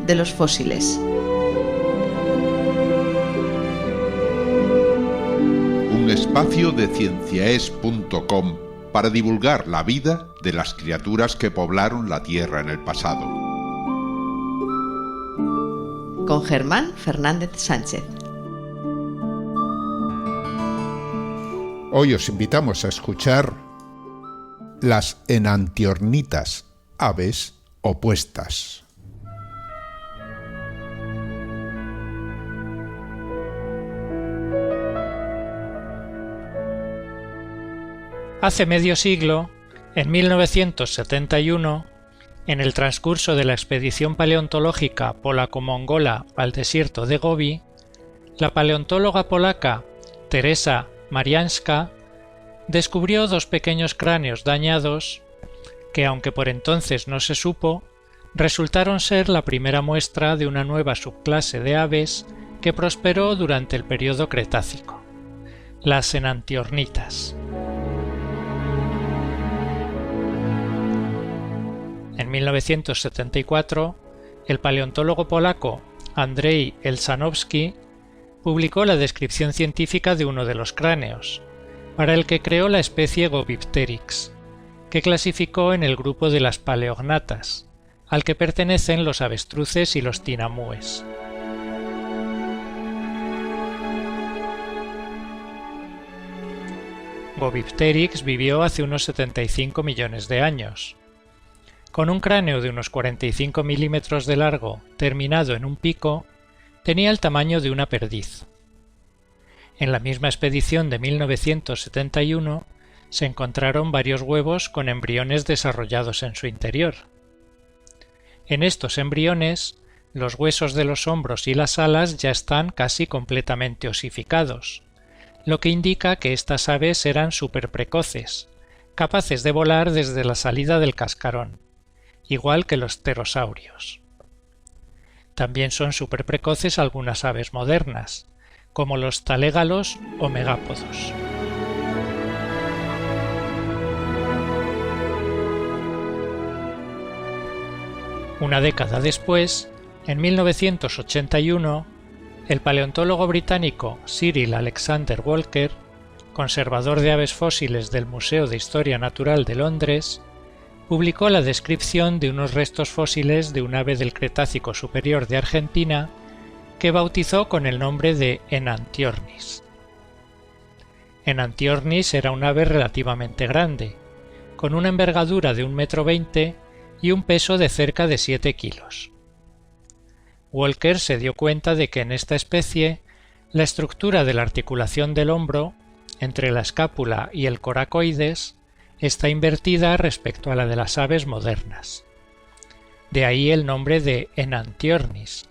de los fósiles. Un espacio de cienciaes.com para divulgar la vida de las criaturas que poblaron la Tierra en el pasado. Con Germán Fernández Sánchez. Hoy os invitamos a escuchar las enantiornitas, aves opuestas. Hace medio siglo, en 1971, en el transcurso de la expedición paleontológica polaco-mongola al desierto de Gobi, la paleontóloga polaca Teresa Marianska descubrió dos pequeños cráneos dañados que, aunque por entonces no se supo, resultaron ser la primera muestra de una nueva subclase de aves que prosperó durante el período Cretácico, las enantiornitas. En 1974, el paleontólogo polaco Andrzej Elżanowski publicó la descripción científica de uno de los cráneos, para el que creó la especie Gobipteryx, que clasificó en el grupo de las paleognatas, al que pertenecen los avestruces y los tinamúes. Gobipteryx vivió hace unos 75 millones de años. Con un cráneo de unos 45 milímetros de largo, terminado en un pico, tenía el tamaño de una perdiz. En la misma expedición de 1971 se encontraron varios huevos con embriones desarrollados en su interior. En estos embriones, los huesos de los hombros y las alas ya están casi completamente osificados, lo que indica que estas aves eran superprecoces, capaces de volar desde la salida del cascarón, igual que los pterosaurios. También son superprecoces algunas aves modernas, como los talégalos o megápodos. Una década después, en 1981, el paleontólogo británico Cyril Alexander Walker, conservador de aves fósiles del Museo de Historia Natural de Londres, publicó la descripción de unos restos fósiles de un ave del Cretácico superior de Argentina que bautizó con el nombre de Enantiornis. Enantiornis era un ave relativamente grande, con una envergadura de 1,20 m y un peso de cerca de 7 kilos. Walker se dio cuenta de que en esta especie la estructura de la articulación del hombro, entre la escápula y el coracoides, está invertida respecto a la de las aves modernas. De ahí el nombre de Enantiornis,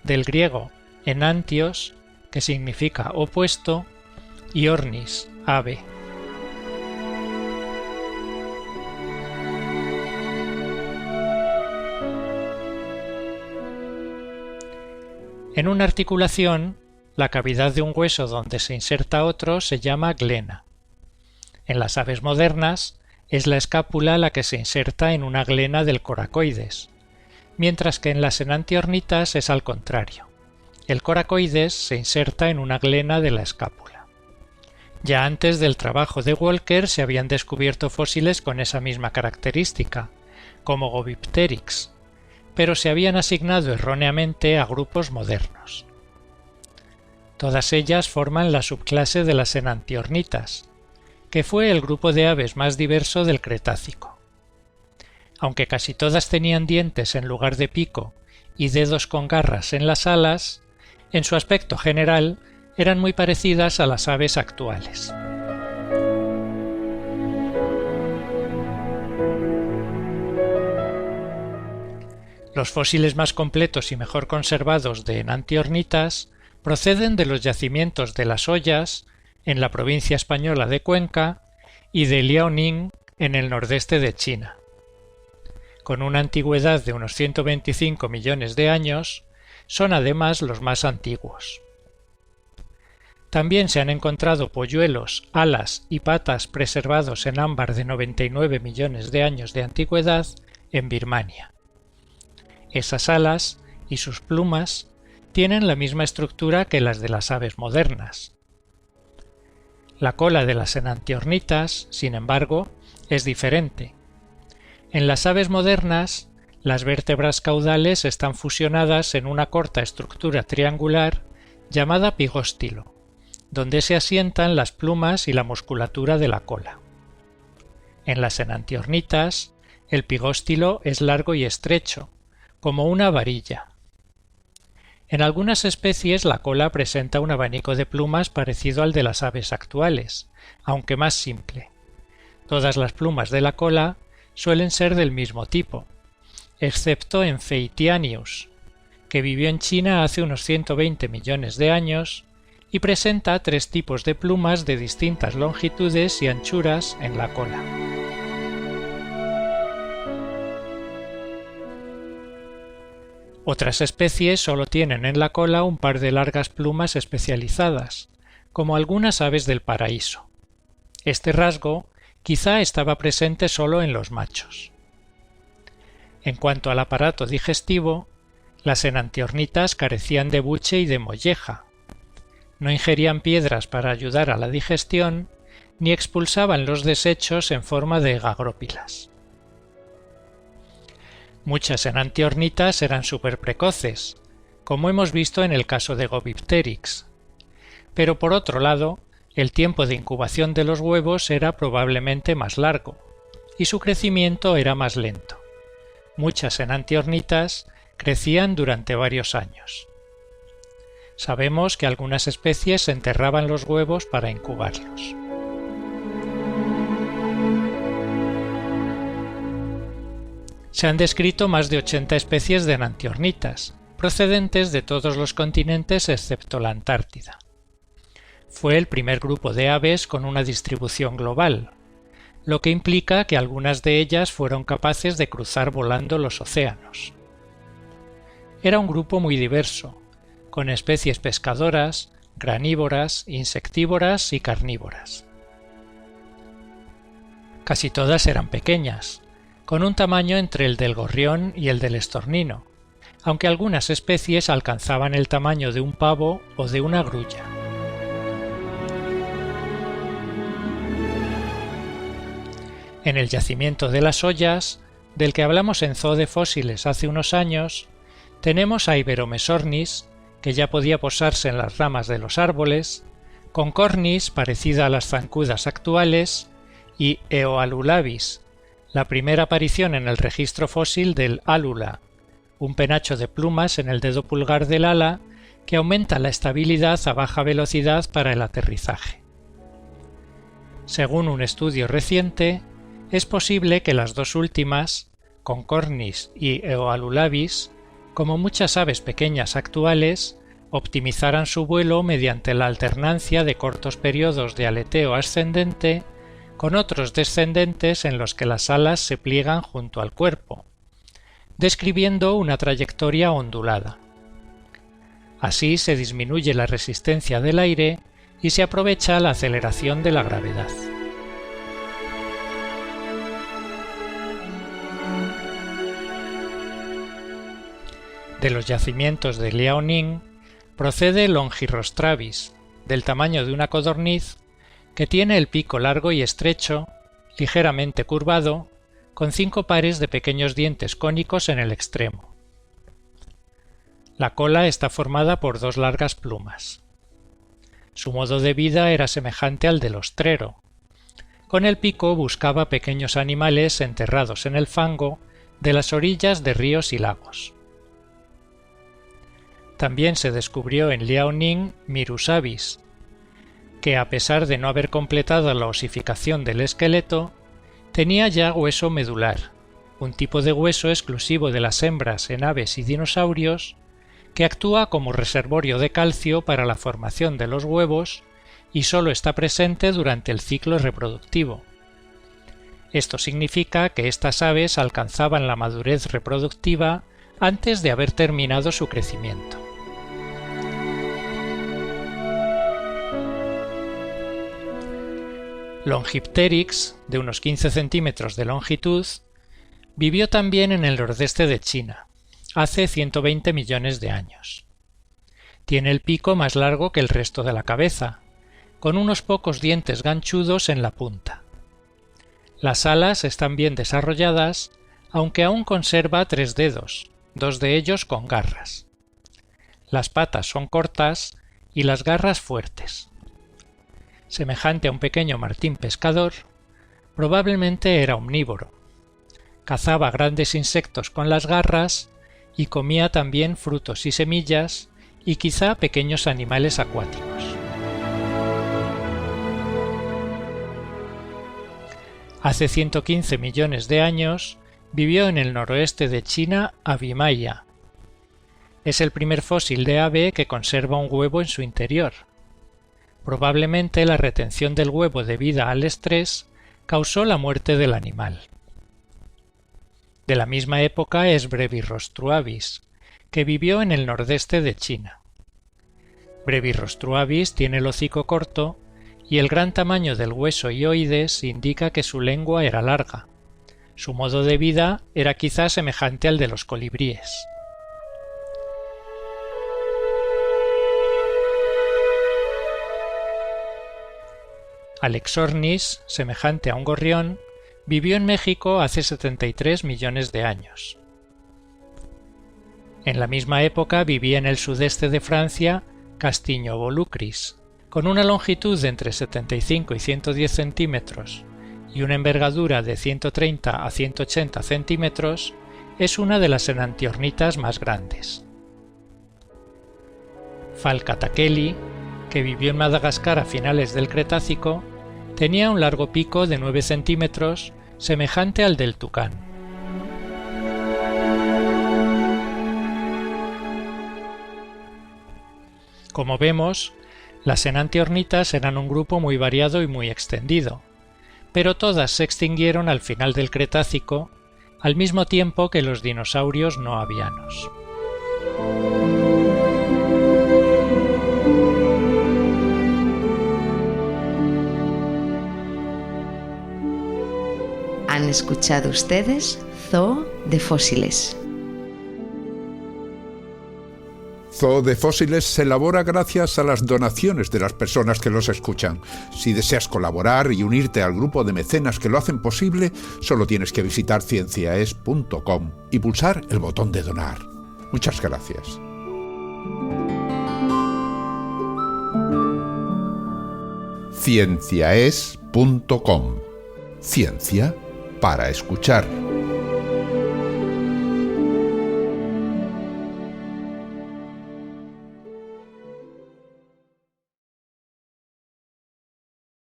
del griego enantios, que significa opuesto, y ornis, ave. En una articulación, la cavidad de un hueso donde se inserta otro se llama glena. En las aves modernas, es la escápula la que se inserta en una glena del coracoides, mientras que en las enantiornitas es al contrario. El coracoides se inserta en una glena de la escápula. Ya antes del trabajo de Walker se habían descubierto fósiles con esa misma característica, como Gobipteryx, pero se habían asignado erróneamente a grupos modernos. Todas ellas forman la subclase de las enantiornitas, que fue el grupo de aves más diverso del Cretácico. Aunque casi todas tenían dientes en lugar de pico y dedos con garras en las alas, en su aspecto general eran muy parecidas a las aves actuales. Los fósiles más completos y mejor conservados de enantiornitas proceden de los yacimientos de Las Ollas, en la provincia española de Cuenca, y de Liaoning, en el nordeste de China. Con una antigüedad de unos 125 millones de años, son además los más antiguos. También se han encontrado polluelos, alas y patas preservados en ámbar de 99 millones de años de antigüedad en Birmania. Esas alas y sus plumas tienen la misma estructura que las de las aves modernas. La cola de las enantiornitas, sin embargo, es diferente. En las aves modernas, las vértebras caudales están fusionadas en una corta estructura triangular llamada pigóstilo, donde se asientan las plumas y la musculatura de la cola. En las enantiornitas, el pigóstilo es largo y estrecho, como una varilla. En algunas especies la cola presenta un abanico de plumas parecido al de las aves actuales, aunque más simple. Todas las plumas de la cola suelen ser del mismo tipo, excepto en Phaetianius, que vivió en China hace unos 120 millones de años y presenta 3 tipos de plumas de distintas longitudes y anchuras en la cola. Otras especies solo tienen en la cola un par de largas plumas especializadas, como algunas aves del paraíso. Este rasgo quizá estaba presente solo en los machos. En cuanto al aparato digestivo, las enantiornitas carecían de buche y de molleja. No ingerían piedras para ayudar a la digestión, ni expulsaban los desechos en forma de gagrópilas. Muchas enantiornitas eran superprecoces, como hemos visto en el caso de Gobipteryx. Pero por otro lado, el tiempo de incubación de los huevos era probablemente más largo, y su crecimiento era más lento. Muchas enantiornitas crecían durante varios años. Sabemos que algunas especies enterraban los huevos para incubarlos. Se han descrito más de 80 especies de enantiornitas, procedentes de todos los continentes excepto la Antártida. Fue el primer grupo de aves con una distribución global, lo que implica que algunas de ellas fueron capaces de cruzar volando los océanos. Era un grupo muy diverso, con especies pescadoras, granívoras, insectívoras y carnívoras. Casi todas eran pequeñas, con un tamaño entre el del gorrión y el del estornino, aunque algunas especies alcanzaban el tamaño de un pavo o de una grulla. En el yacimiento de las Ollas, del que hablamos en Zoo de Fósiles hace unos años, tenemos a Iberomessornis, que ya podía posarse en las ramas de los árboles, Concornis, parecida a las zancudas actuales, y Eoalulavis, la primera aparición en el registro fósil del álula, un penacho de plumas en el dedo pulgar del ala que aumenta la estabilidad a baja velocidad para el aterrizaje. Según un estudio reciente, es posible que las dos últimas, Concornis y Eoalulavis, como muchas aves pequeñas actuales, optimizaran su vuelo mediante la alternancia de cortos periodos de aleteo ascendente con otros descendentes en los que las alas se pliegan junto al cuerpo, describiendo una trayectoria ondulada. Así se disminuye la resistencia del aire y se aprovecha la aceleración de la gravedad. De los yacimientos de Liaoning procede Longirostravis, del tamaño de una codorniz, que tiene el pico largo y estrecho, ligeramente curvado, con 5 pares de pequeños dientes cónicos en el extremo. La cola está formada por 2 largas plumas. Su modo de vida era semejante al del ostrero. Con el pico buscaba pequeños animales enterrados en el fango de las orillas de ríos y lagos. También se descubrió en Liaoning Mirusavis, que a pesar de no haber completado la osificación del esqueleto, tenía ya hueso medular, un tipo de hueso exclusivo de las hembras en aves y dinosaurios, que actúa como reservorio de calcio para la formación de los huevos y solo está presente durante el ciclo reproductivo. Esto significa que estas aves alcanzaban la madurez reproductiva antes de haber terminado su crecimiento. Longipteryx, de unos 15 centímetros de longitud, vivió también en el nordeste de China, hace 120 millones de años. Tiene el pico más largo que el resto de la cabeza, con unos pocos dientes ganchudos en la punta. Las alas están bien desarrolladas, aunque aún conserva 3 dedos, 2 de ellos con garras. Las patas son cortas y las garras fuertes. Semejante a un pequeño martín pescador, probablemente era omnívoro. Cazaba grandes insectos con las garras y comía también frutos y semillas y quizá pequeños animales acuáticos. Hace 115 millones de años vivió en el noroeste de China Avimaia. Es el primer fósil de ave que conserva un huevo en su interior. Probablemente la retención del huevo debida al estrés causó la muerte del animal. De la misma época es Brevirrostruavis, que vivió en el nordeste de China. Brevirrostruavis tiene el hocico corto y el gran tamaño del hueso hyoides indica que su lengua era larga. Su modo de vida era quizá semejante al de los colibríes. Alexornis, semejante a un gorrión, vivió en México hace 73 millones de años. En la misma época vivía en el sudeste de Francia Castiñovolucris, con una longitud de entre 75 y 110 centímetros y una envergadura de 130 a 180 centímetros, es una de las enantiornitas más grandes. Falcatakeli, que vivió en Madagascar a finales del Cretácico, tenía un largo pico de 9 centímetros, semejante al del tucán. Como vemos, las enantiornitas eran un grupo muy variado y muy extendido, pero todas se extinguieron al final del Cretácico, al mismo tiempo que los dinosaurios no avianos. Han escuchado ustedes Zoo de Fósiles. Zoo de Fósiles se elabora gracias a las donaciones de las personas que los escuchan. Si deseas colaborar y unirte al grupo de mecenas que lo hacen posible, solo tienes que visitar cienciaes.com y pulsar el botón de donar. Muchas gracias. Cienciaes.com. Ciencia para escuchar.